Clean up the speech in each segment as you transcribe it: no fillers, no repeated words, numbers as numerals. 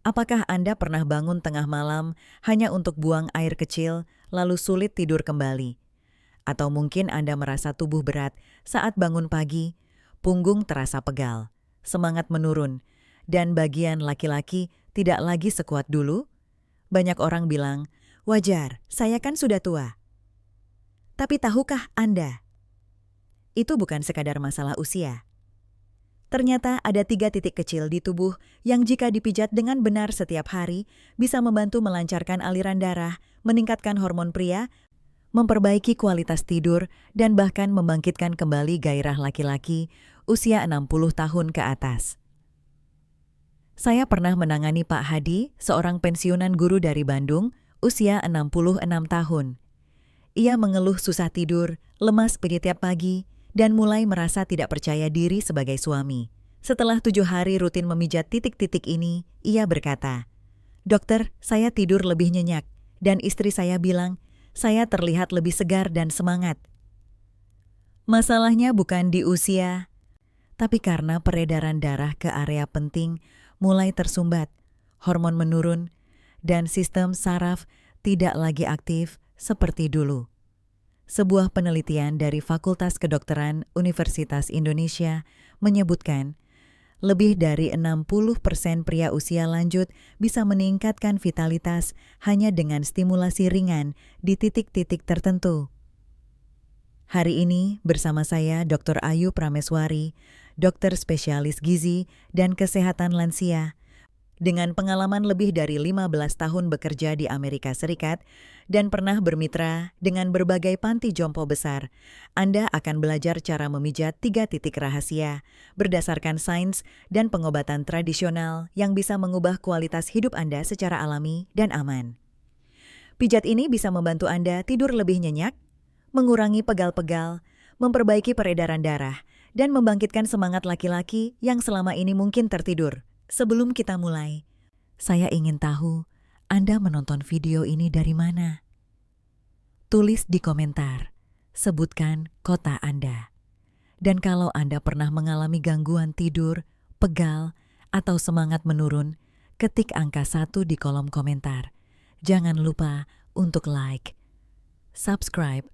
Apakah Anda pernah bangun tengah malam hanya untuk buang air kecil, lalu sulit tidur kembali? Atau mungkin Anda merasa tubuh berat saat bangun pagi, punggung terasa pegal, semangat menurun, dan bagian laki-laki tidak lagi sekuat dulu? Banyak orang bilang, wajar, saya kan sudah tua. Tapi tahukah Anda, itu bukan sekadar masalah usia. Ternyata ada 3 titik kecil di tubuh yang jika dipijat dengan benar setiap hari bisa membantu melancarkan aliran darah, meningkatkan hormon pria, memperbaiki kualitas tidur, dan bahkan membangkitkan kembali gairah laki-laki usia 60 tahun ke atas. Saya pernah menangani Pak Hadi, seorang pensiunan guru dari Bandung, usia 66 tahun. Ia mengeluh susah tidur, lemas tiap pagi, dan mulai merasa tidak percaya diri sebagai suami. Setelah 7 hari rutin memijat titik-titik ini, ia berkata, "Dokter, saya tidur lebih nyenyak, dan istri saya bilang, saya terlihat lebih segar dan semangat." Masalahnya bukan di usia, tapi karena peredaran darah ke area penting mulai tersumbat, hormon menurun, dan sistem saraf tidak lagi aktif seperti dulu. Sebuah penelitian dari Fakultas Kedokteran Universitas Indonesia menyebutkan lebih dari 60% pria usia lanjut bisa meningkatkan vitalitas hanya dengan stimulasi ringan di titik-titik tertentu. Hari ini bersama saya Dr. Ayu Prameswari, dokter spesialis gizi dan kesehatan lansia, dengan pengalaman lebih dari 15 tahun bekerja di Amerika Serikat dan pernah bermitra dengan berbagai panti jompo besar, Anda akan belajar cara memijat 3 titik rahasia berdasarkan sains dan pengobatan tradisional yang bisa mengubah kualitas hidup Anda secara alami dan aman. Pijat ini bisa membantu Anda tidur lebih nyenyak, mengurangi pegal-pegal, memperbaiki peredaran darah, dan membangkitkan semangat laki-laki yang selama ini mungkin tertidur. Sebelum kita mulai, saya ingin tahu Anda menonton video ini dari mana? Tulis di komentar, sebutkan kota Anda. Dan kalau Anda pernah mengalami gangguan tidur, pegal, atau semangat menurun, ketik angka 1 di kolom komentar. Jangan lupa untuk like, subscribe,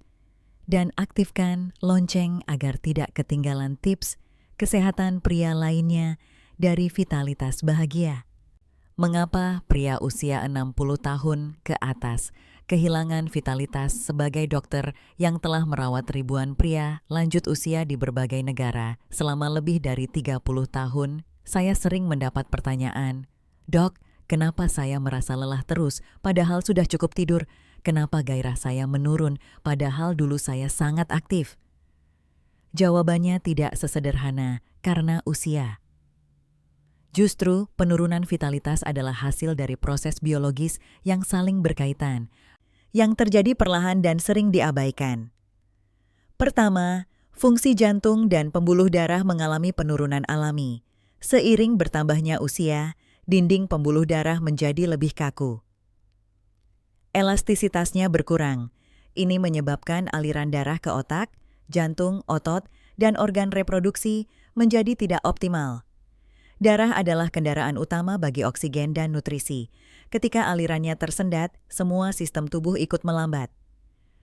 dan aktifkan lonceng agar tidak ketinggalan tips kesehatan pria lainnya dari Vitalitas Bahagia. Mengapa pria usia 60 tahun ke atas kehilangan vitalitas? Sebagai dokter yang telah merawat ribuan pria lanjut usia di berbagai negara selama lebih dari 30 tahun, saya sering mendapat pertanyaan, "Dok, kenapa saya merasa lelah terus padahal sudah cukup tidur? Kenapa gairah saya menurun padahal dulu saya sangat aktif?" Jawabannya tidak sesederhana karena usia. Justru, penurunan vitalitas adalah hasil dari proses biologis yang saling berkaitan, yang terjadi perlahan dan sering diabaikan. Pertama, fungsi jantung dan pembuluh darah mengalami penurunan alami. Seiring bertambahnya usia, dinding pembuluh darah menjadi lebih kaku. Elastisitasnya berkurang. Ini menyebabkan aliran darah ke otak, jantung, otot, dan organ reproduksi menjadi tidak optimal. Darah adalah kendaraan utama bagi oksigen dan nutrisi. Ketika alirannya tersendat, semua sistem tubuh ikut melambat.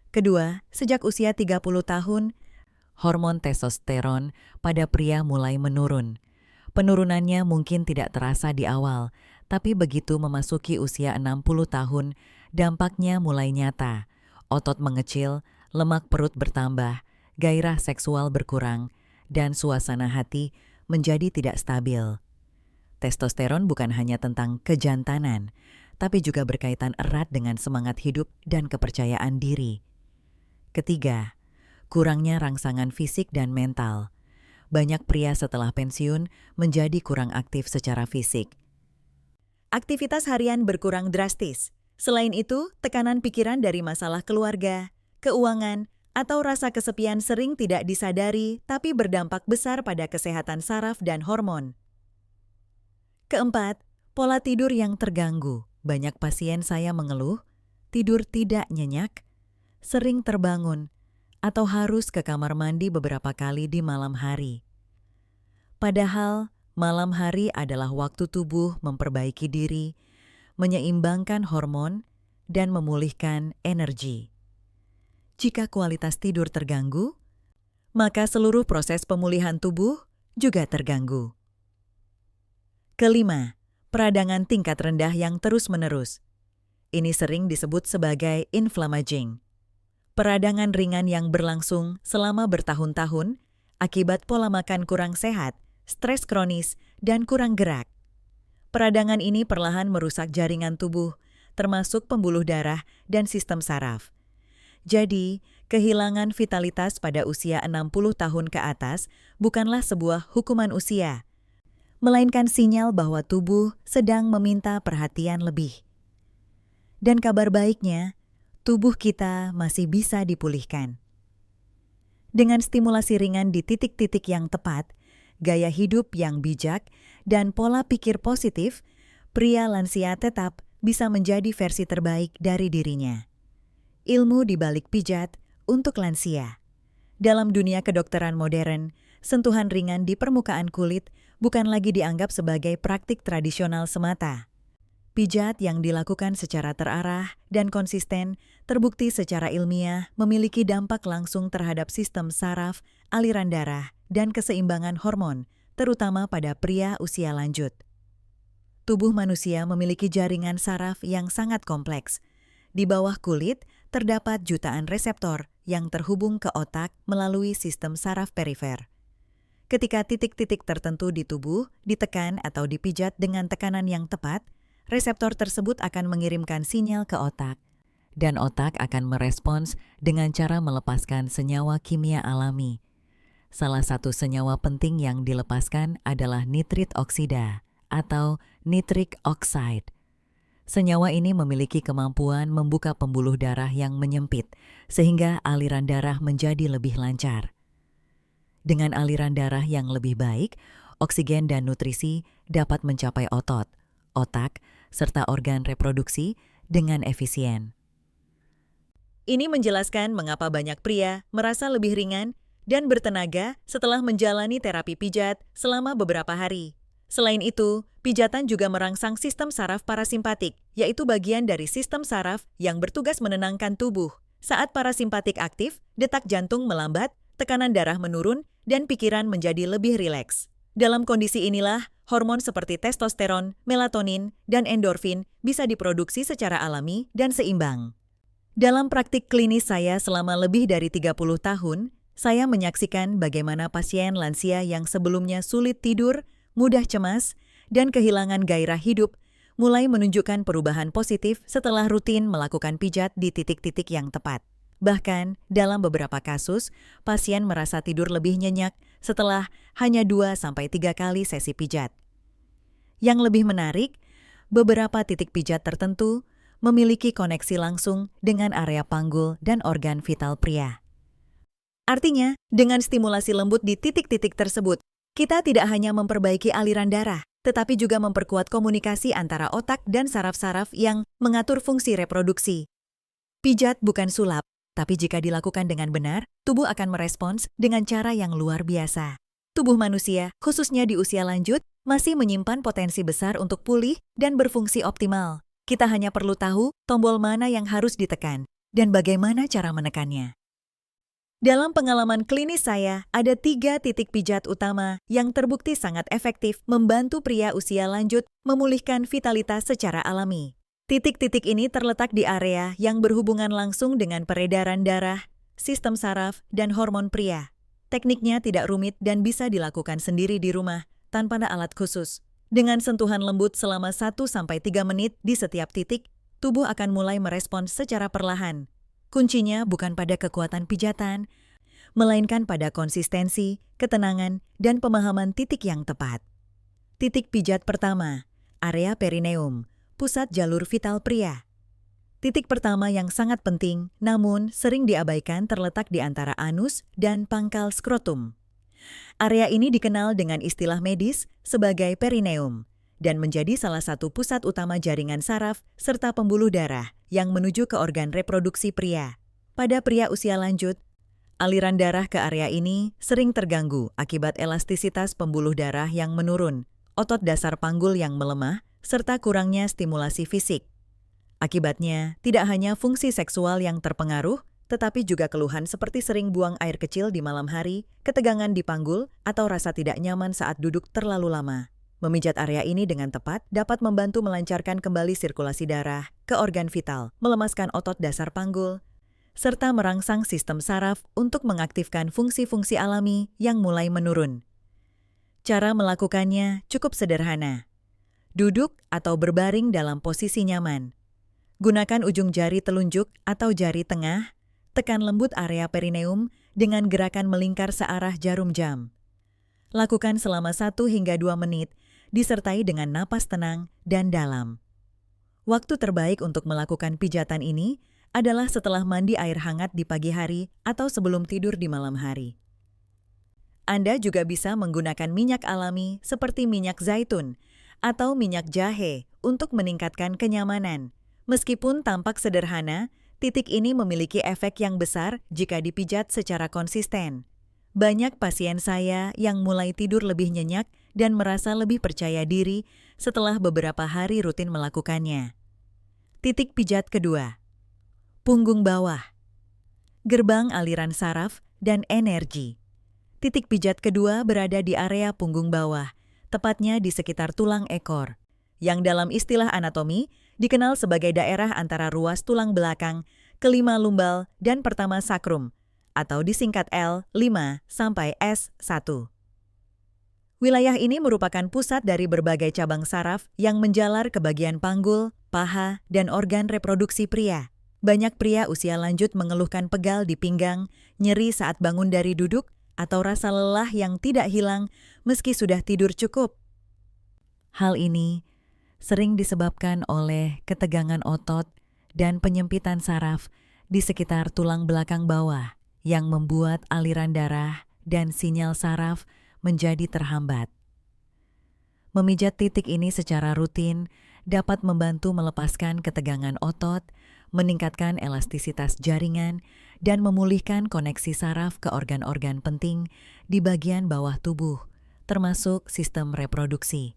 Kedua, sejak usia 30 tahun, hormon testosteron pada pria mulai menurun. Penurunannya mungkin tidak terasa di awal, tapi begitu memasuki usia 60 tahun, dampaknya mulai nyata. Otot mengecil, lemak perut bertambah, gairah seksual berkurang, dan suasana hati menjadi tidak stabil. Testosteron bukan hanya tentang kejantanan, tapi juga berkaitan erat dengan semangat hidup dan kepercayaan diri. Ketiga, kurangnya rangsangan fisik dan mental. Banyak pria setelah pensiun menjadi kurang aktif secara fisik. Aktivitas harian berkurang drastis. Selain itu, tekanan pikiran dari masalah keluarga, keuangan, atau rasa kesepian sering tidak disadari tapi berdampak besar pada kesehatan saraf dan hormon. Keempat, pola tidur yang terganggu. Banyak pasien saya mengeluh, tidur tidak nyenyak, sering terbangun, atau harus ke kamar mandi beberapa kali di malam hari. Padahal, Malam hari adalah waktu tubuh memperbaiki diri, menyeimbangkan hormon, dan memulihkan energi. Jika kualitas tidur terganggu, maka seluruh proses pemulihan tubuh juga terganggu. Kelima, peradangan tingkat rendah yang terus-menerus. Ini sering disebut sebagai inflammaging. Peradangan ringan yang berlangsung selama bertahun-tahun akibat pola makan kurang sehat, stres kronis, dan kurang gerak. Peradangan ini perlahan merusak jaringan tubuh, termasuk pembuluh darah dan sistem saraf. Jadi, kehilangan vitalitas pada usia 60 tahun ke atas bukanlah sebuah hukuman usia, melainkan sinyal bahwa tubuh sedang meminta perhatian lebih. Dan kabar baiknya, tubuh kita masih bisa dipulihkan. Dengan stimulasi ringan di titik-titik yang tepat, gaya hidup yang bijak, dan pola pikir positif, pria lansia tetap bisa menjadi versi terbaik dari dirinya. Ilmu di balik pijat untuk lansia. Dalam dunia kedokteran modern, sentuhan ringan di permukaan kulit bukan lagi dianggap sebagai praktik tradisional semata. Pijat yang dilakukan secara terarah dan konsisten terbukti secara ilmiah memiliki dampak langsung terhadap sistem saraf, aliran darah, dan keseimbangan hormon, terutama pada pria usia lanjut. Tubuh manusia memiliki jaringan saraf yang sangat kompleks. Di bawah kulit terdapat jutaan reseptor yang terhubung ke otak melalui sistem saraf perifer. Ketika titik-titik tertentu di tubuh ditekan atau dipijat dengan tekanan yang tepat, reseptor tersebut akan mengirimkan sinyal ke otak, dan otak akan merespons dengan cara melepaskan senyawa kimia alami. Salah satu senyawa penting yang dilepaskan adalah nitrit oksida atau nitric oxide. Senyawa ini memiliki kemampuan membuka pembuluh darah yang menyempit, sehingga aliran darah menjadi lebih lancar. Dengan aliran darah yang lebih baik, oksigen dan nutrisi dapat mencapai otot, otak, serta organ reproduksi dengan efisien. Ini menjelaskan mengapa banyak pria merasa lebih ringan dan bertenaga setelah menjalani terapi pijat selama beberapa hari. Selain itu, pijatan juga merangsang sistem saraf parasimpatik, yaitu bagian dari sistem saraf yang bertugas menenangkan tubuh. Saat parasimpatik aktif, detak jantung melambat, tekanan darah menurun, dan pikiran menjadi lebih rileks. Dalam kondisi inilah, hormon seperti testosteron, melatonin, dan endorfin bisa diproduksi secara alami dan seimbang. Dalam praktik klinis saya selama lebih dari 30 tahun, saya menyaksikan bagaimana pasien lansia yang sebelumnya sulit tidur, mudah cemas, dan kehilangan gairah hidup mulai menunjukkan perubahan positif setelah rutin melakukan pijat di titik-titik yang tepat. Bahkan, dalam beberapa kasus, pasien merasa tidur lebih nyenyak setelah hanya 2-3 kali sesi pijat. Yang lebih menarik, beberapa titik pijat tertentu memiliki koneksi langsung dengan area panggul dan organ vital pria. Artinya, dengan stimulasi lembut di titik-titik tersebut, kita tidak hanya memperbaiki aliran darah, tetapi juga memperkuat komunikasi antara otak dan saraf-saraf yang mengatur fungsi reproduksi. Pijat bukan sulap, tapi jika dilakukan dengan benar, tubuh akan merespons dengan cara yang luar biasa. Tubuh manusia, khususnya di usia lanjut, masih menyimpan potensi besar untuk pulih dan berfungsi optimal. Kita hanya perlu tahu tombol mana yang harus ditekan dan bagaimana cara menekannya. Dalam pengalaman klinis saya, ada 3 titik pijat utama yang terbukti sangat efektif membantu pria usia lanjut memulihkan vitalitas secara alami. Titik-titik ini terletak di area yang berhubungan langsung dengan peredaran darah, sistem saraf, dan hormon pria. Tekniknya tidak rumit dan bisa dilakukan sendiri di rumah tanpa alat khusus. Dengan sentuhan lembut selama 1-3 menit di setiap titik, tubuh akan mulai merespons secara perlahan. Kuncinya bukan pada kekuatan pijatan, melainkan pada konsistensi, ketenangan, dan pemahaman titik yang tepat. Titik pijat pertama, area perineum, pusat jalur vital pria. Titik pertama yang sangat penting, namun sering diabaikan terletak di antara anus dan pangkal skrotum. Area ini dikenal dengan istilah medis sebagai perineum dan menjadi salah satu pusat utama jaringan saraf serta pembuluh darah yang menuju ke organ reproduksi pria. Pada pria usia lanjut, Aliran darah ke area ini sering terganggu akibat elastisitas pembuluh darah yang menurun, otot dasar panggul yang melemah, serta kurangnya stimulasi fisik. Akibatnya, tidak hanya fungsi seksual yang terpengaruh, tetapi juga keluhan seperti sering buang air kecil di malam hari, ketegangan di panggul, atau rasa tidak nyaman saat duduk terlalu lama. Memijat area ini dengan tepat dapat membantu melancarkan kembali sirkulasi darah ke organ vital, melemaskan otot dasar panggul, serta merangsang sistem saraf untuk mengaktifkan fungsi-fungsi alami yang mulai menurun. Cara melakukannya cukup sederhana. Duduk atau berbaring dalam posisi nyaman. Gunakan ujung jari telunjuk atau jari tengah, tekan lembut area perineum dengan gerakan melingkar searah jarum jam. Lakukan selama 1 hingga 2 menit, disertai dengan napas tenang dan dalam. Waktu terbaik untuk melakukan pijatan ini adalah setelah mandi air hangat di pagi hari atau sebelum tidur di malam hari. Anda juga bisa menggunakan minyak alami seperti minyak zaitun atau minyak jahe untuk meningkatkan kenyamanan. Meskipun tampak sederhana, titik ini memiliki efek yang besar jika dipijat secara konsisten. Banyak pasien saya yang mulai tidur lebih nyenyak dan merasa lebih percaya diri setelah beberapa hari rutin melakukannya. Titik pijat kedua. Punggung bawah. Gerbang aliran saraf dan energi. Titik pijat kedua berada di area punggung bawah, tepatnya di sekitar tulang ekor, yang dalam istilah anatomi dikenal sebagai daerah antara ruas tulang belakang, kelima lumbal, dan pertama sakrum, atau disingkat L5 sampai S1. Wilayah ini merupakan pusat dari berbagai cabang saraf yang menjalar ke bagian panggul, paha, dan organ reproduksi pria. Banyak pria usia lanjut mengeluhkan pegal di pinggang, nyeri saat bangun dari duduk, atau rasa lelah yang tidak hilang meski sudah tidur cukup. Hal ini sering disebabkan oleh ketegangan otot dan penyempitan saraf di sekitar tulang belakang bawah yang membuat aliran darah dan sinyal saraf menjadi terhambat. Memijat titik ini secara rutin dapat membantu melepaskan ketegangan otot, meningkatkan elastisitas jaringan, dan memulihkan koneksi saraf ke organ-organ penting di bagian bawah tubuh, termasuk sistem reproduksi.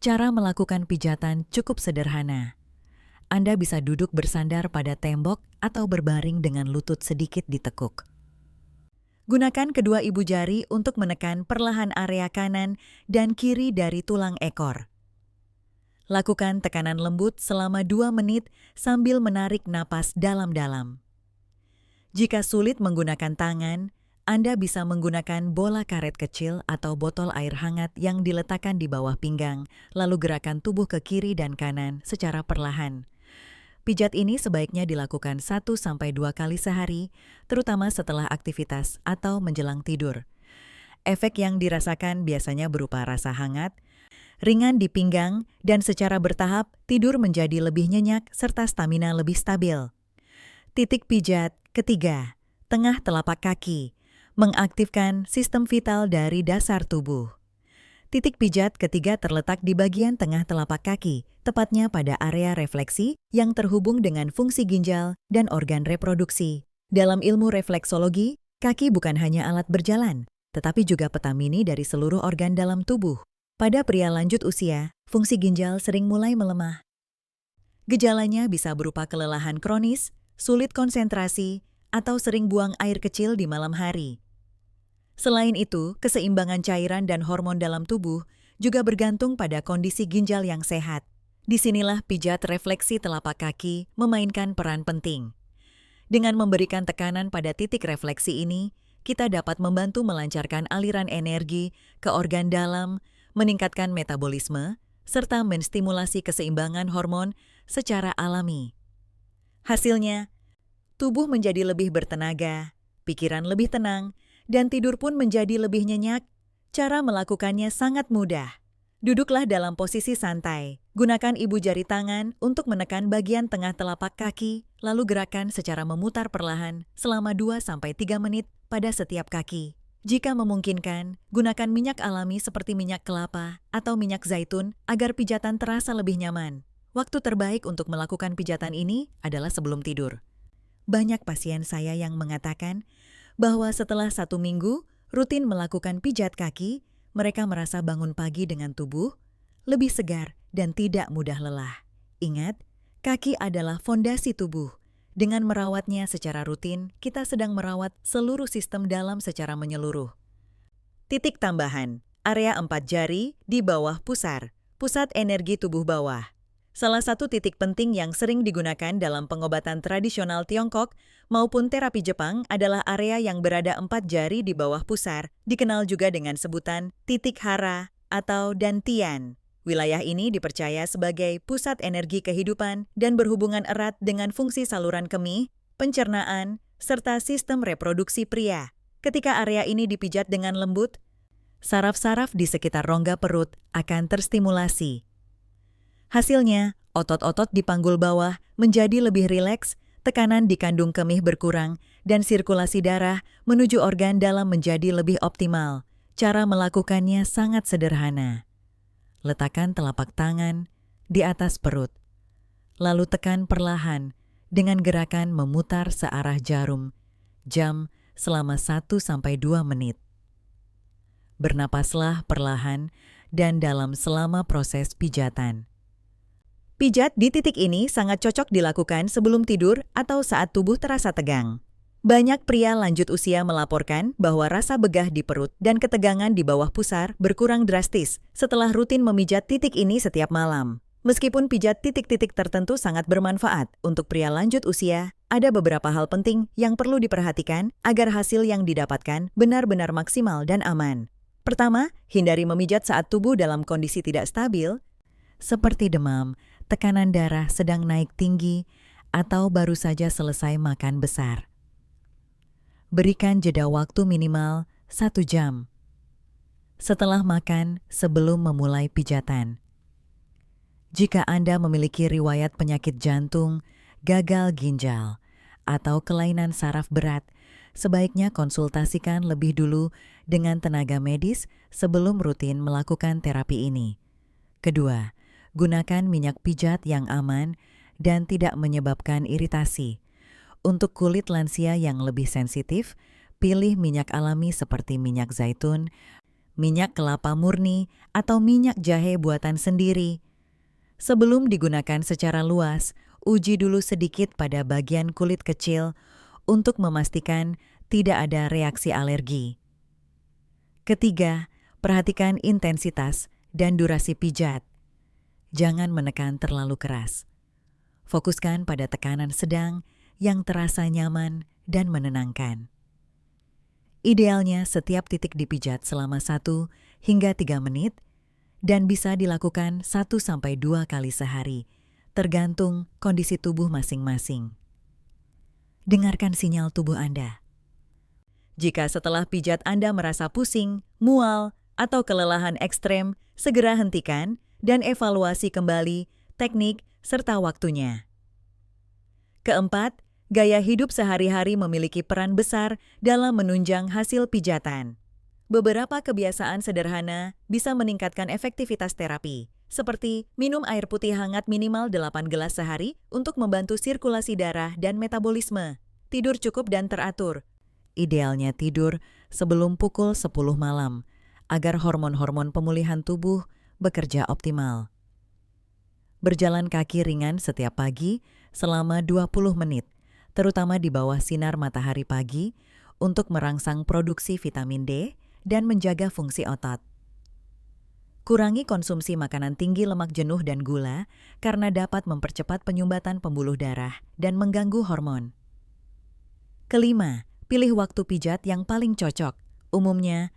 Cara melakukan pijatan cukup sederhana. Anda bisa duduk bersandar pada tembok atau berbaring dengan lutut sedikit ditekuk. Gunakan kedua ibu jari untuk menekan perlahan area kanan dan kiri dari tulang ekor. Lakukan tekanan lembut selama 2 menit sambil menarik napas dalam-dalam. Jika sulit menggunakan tangan, Anda bisa menggunakan bola karet kecil atau botol air hangat yang diletakkan di bawah pinggang, lalu gerakan tubuh ke kiri dan kanan secara perlahan. Pijat ini sebaiknya dilakukan 1-2 kali sehari, terutama setelah aktivitas atau menjelang tidur. Efek yang dirasakan biasanya berupa rasa hangat, ringan di pinggang, dan secara bertahap tidur menjadi lebih nyenyak serta stamina lebih stabil. Titik pijat ketiga, tengah telapak kaki, mengaktifkan sistem vital dari dasar tubuh. Titik pijat ketiga terletak di bagian tengah telapak kaki, tepatnya pada area refleksi yang terhubung dengan fungsi ginjal dan organ reproduksi. Dalam ilmu refleksologi, kaki bukan hanya alat berjalan, tetapi juga peta mini dari seluruh organ dalam tubuh. Pada pria lanjut usia, fungsi ginjal sering mulai melemah. Gejalanya bisa berupa kelelahan kronis, sulit konsentrasi, atau sering buang air kecil di malam hari. Selain itu, keseimbangan cairan dan hormon dalam tubuh juga bergantung pada kondisi ginjal yang sehat. Disinilah pijat refleksi telapak kaki memainkan peran penting. Dengan memberikan tekanan pada titik refleksi ini, kita dapat membantu melancarkan aliran energi ke organ dalam, meningkatkan metabolisme, serta menstimulasi keseimbangan hormon secara alami. Hasilnya, tubuh menjadi lebih bertenaga, pikiran lebih tenang, dan tidur pun menjadi lebih nyenyak. Cara melakukannya sangat mudah. Duduklah dalam posisi santai. Gunakan ibu jari tangan untuk menekan bagian tengah telapak kaki, lalu gerakan secara memutar perlahan selama 2-3 menit pada setiap kaki. Jika memungkinkan, gunakan minyak alami seperti minyak kelapa atau minyak zaitun agar pijatan terasa lebih nyaman. Waktu terbaik untuk melakukan pijatan ini adalah sebelum tidur. Banyak pasien saya yang mengatakan bahwa setelah 1 minggu rutin melakukan pijat kaki, mereka merasa bangun pagi dengan tubuh lebih segar dan tidak mudah lelah. Ingat, kaki adalah fondasi tubuh. Dengan merawatnya secara rutin, kita sedang merawat seluruh sistem dalam secara menyeluruh. Titik tambahan, area 4 jari di bawah pusar, pusat energi tubuh bawah. Salah satu titik penting yang sering digunakan dalam pengobatan tradisional Tiongkok maupun terapi Jepang adalah area yang berada 4 jari di bawah pusar, dikenal juga dengan sebutan titik hara atau dantian. Wilayah ini dipercaya sebagai pusat energi kehidupan dan berhubungan erat dengan fungsi saluran kemih, pencernaan, serta sistem reproduksi pria. Ketika area ini dipijat dengan lembut, saraf-saraf di sekitar rongga perut akan terstimulasi. Hasilnya, otot-otot di panggul bawah menjadi lebih rileks, tekanan di kandung kemih berkurang, dan sirkulasi darah menuju organ dalam menjadi lebih optimal. Cara melakukannya sangat sederhana. Letakkan telapak tangan di atas perut, lalu tekan perlahan dengan gerakan memutar searah jarum, jam selama 1-2 menit. Bernapaslah perlahan dan dalam selama proses pijatan. Pijat di titik ini sangat cocok dilakukan sebelum tidur atau saat tubuh terasa tegang. Banyak pria lanjut usia melaporkan bahwa rasa begah di perut dan ketegangan di bawah pusar berkurang drastis setelah rutin memijat titik ini setiap malam. Meskipun pijat titik-titik tertentu sangat bermanfaat untuk pria lanjut usia, ada beberapa hal penting yang perlu diperhatikan agar hasil yang didapatkan benar-benar maksimal dan aman. Pertama, hindari memijat saat tubuh dalam kondisi tidak stabil, seperti demam, tekanan darah sedang naik tinggi, atau baru saja selesai makan besar. Berikan jeda waktu minimal 1 jam setelah makan sebelum memulai pijatan. Jika Anda memiliki riwayat penyakit jantung, gagal ginjal, atau kelainan saraf berat, sebaiknya konsultasikan lebih dulu dengan tenaga medis sebelum rutin melakukan terapi ini. Kedua, gunakan minyak pijat yang aman dan tidak menyebabkan iritasi. Untuk kulit lansia yang lebih sensitif, pilih minyak alami seperti minyak zaitun, minyak kelapa murni, atau minyak jahe buatan sendiri. Sebelum digunakan secara luas, uji dulu sedikit pada bagian kulit kecil untuk memastikan tidak ada reaksi alergi. Ketiga, perhatikan intensitas dan durasi pijat. Jangan menekan terlalu keras. Fokuskan pada tekanan sedang yang terasa nyaman dan menenangkan. Idealnya setiap titik dipijat selama 1 hingga 3 menit dan bisa dilakukan 1-2 kali sehari, tergantung kondisi tubuh masing-masing. Dengarkan sinyal tubuh Anda. Jika setelah pijat Anda merasa pusing, mual, atau kelelahan ekstrem, segera hentikan dan evaluasi kembali teknik serta waktunya. Keempat, gaya hidup sehari-hari memiliki peran besar dalam menunjang hasil pijatan. Beberapa kebiasaan sederhana bisa meningkatkan efektivitas terapi, seperti minum air putih hangat minimal 8 gelas sehari untuk membantu sirkulasi darah dan metabolisme. Tidur cukup dan teratur. Idealnya tidur sebelum pukul 10 malam, agar hormon-hormon pemulihan tubuh bekerja optimal. Berjalan kaki ringan setiap pagi selama 20 menit, terutama di bawah sinar matahari pagi, untuk merangsang produksi vitamin D dan menjaga fungsi otot. Kurangi konsumsi makanan tinggi lemak jenuh dan gula karena dapat mempercepat penyumbatan pembuluh darah dan mengganggu hormon. Kelima, pilih waktu pijat yang paling cocok. Umumnya,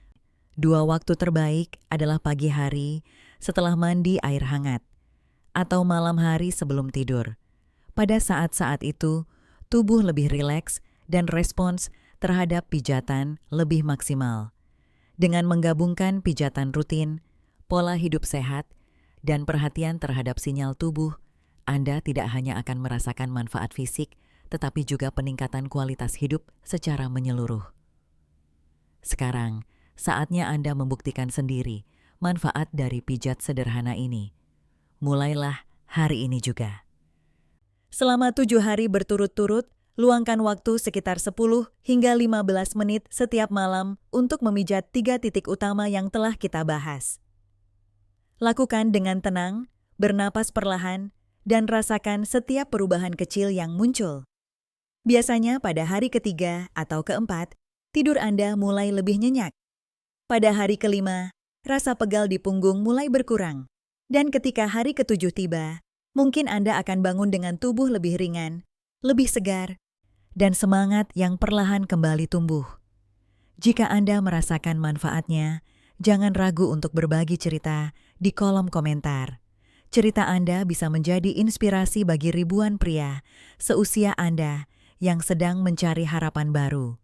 2 waktu terbaik adalah pagi hari setelah mandi air hangat atau malam hari sebelum tidur. Pada saat-saat itu, tubuh lebih rileks dan respons terhadap pijatan lebih maksimal. Dengan menggabungkan pijatan rutin, pola hidup sehat, dan perhatian terhadap sinyal tubuh, Anda tidak hanya akan merasakan manfaat fisik, tetapi juga peningkatan kualitas hidup secara menyeluruh. Sekarang, saatnya Anda membuktikan sendiri manfaat dari pijat sederhana ini. Mulailah hari ini juga. Selama 7 hari berturut-turut, Luangkan waktu sekitar 10 hingga 15 menit setiap malam untuk memijat 3 titik utama yang telah kita bahas. Lakukan dengan tenang, bernapas perlahan, dan rasakan setiap perubahan kecil yang muncul. Biasanya pada hari ketiga atau keempat, tidur Anda mulai lebih nyenyak. Pada hari kelima, rasa pegal di punggung mulai berkurang. Dan ketika hari ketujuh tiba, mungkin Anda akan bangun dengan tubuh lebih ringan, lebih segar, dan semangat yang perlahan kembali tumbuh. Jika Anda merasakan manfaatnya, jangan ragu untuk berbagi cerita di kolom komentar. Cerita Anda bisa menjadi inspirasi bagi ribuan pria seusia Anda yang sedang mencari harapan baru.